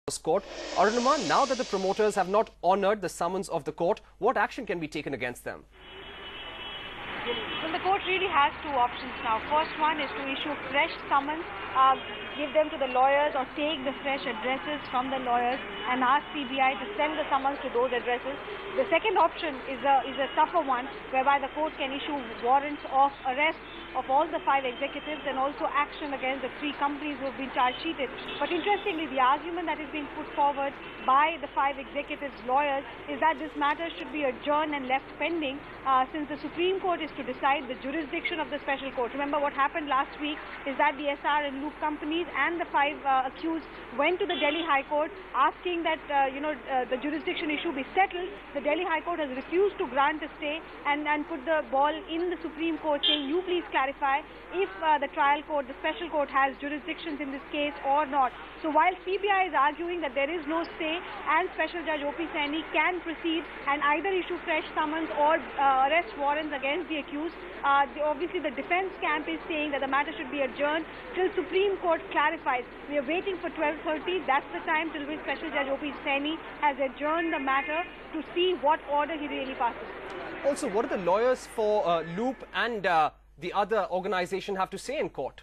Court. Arunima, now that the promoters have not honoured the summons of the court, what action can be taken against them? Well, the court really has two options now. First one is to issue fresh summons, give them to the lawyers or take the fresh addresses from the lawyers and ask CBI to send the summons to those addresses. The second option is a tougher one, whereby the court can issue warrants of arrest of all the 5 executives and also action against the 3 companies who have been charge sheeted. But interestingly, the argument that is being put forward by the 5 executives' lawyers is that this matter should be adjourned and left pending since the Supreme Court is to decide the jurisdiction of the special court. Remember what happened last week is that the SR and Loop companies and the 5 accused went to the Delhi High Court asking that the jurisdiction issue be settled. The Delhi High Court has refused to grant a stay and put the ball in the Supreme Court, saying you please clarify if the trial court, the special court, has jurisdictions in this case or not. So while CBI is arguing that there is no stay and Special Judge O.P. Saini can proceed and either issue fresh summons or arrest warrants against the accused, obviously the defense camp is saying that the matter should be adjourned till Supreme Court clarifies. We are waiting for 12:30. That's the time till which Special Judge O.P. Saini has adjourned the matter to see what order he really passes. Also, what do the lawyers for Loop and the other organization have to say in court?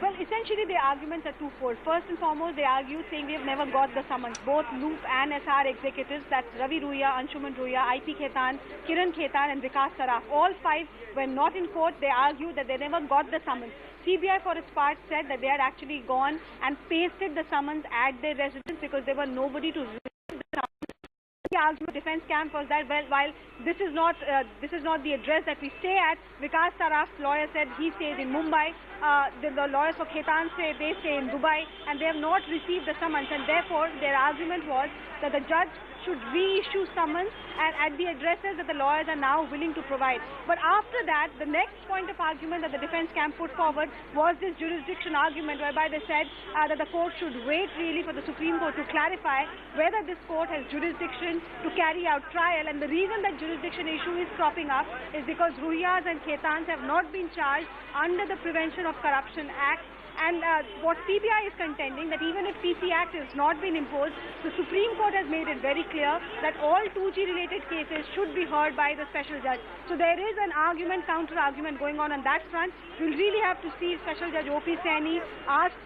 Well, essentially the arguments are twofold. First and foremost, they argue saying we have never got the summons. Both Loop and SR executives, that's Ravi Ruia, Anshuman Ruia, IP Khetan, Kiran Khetan and Vikas Saraf, all 5 were not in court. They argue that they never got the summons. CBI for its part said that they had actually gone and pasted the summons at their residence because there were nobody to read the summons. The argument defense camp was that, well, while this is not the address that we stay at, Vikas Saraf's lawyer said he stays in Mumbai. The lawyers for Khetan say they stay in Dubai, and they have not received the summons, and therefore their argument was that the judge should reissue summons and at the addresses that the lawyers are now willing to provide. But after that, the next point of argument that the defense camp put forward was this jurisdiction argument, whereby they said that the court should wait really for the Supreme Court to clarify whether this court has jurisdiction to carry out trial. And the reason that jurisdiction issue is cropping up is because Ruias and Khetans have not been charged under the Prevention of Corruption Act. And what CBI is contending, that even if PC Act has not been imposed, the Supreme Court has made it very clear that all 2G related cases should be heard by the special judge. So there is an argument, counter-argument going on that front. We'll really have to see Special Judge O.P. Saini ask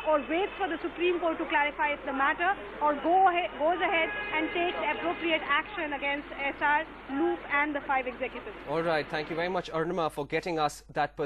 or wait for the Supreme Court to clarify the matter, or goes ahead and takes appropriate action against SR, Loop and the 5 executives. All right, thank you very much, Arunima, for getting us that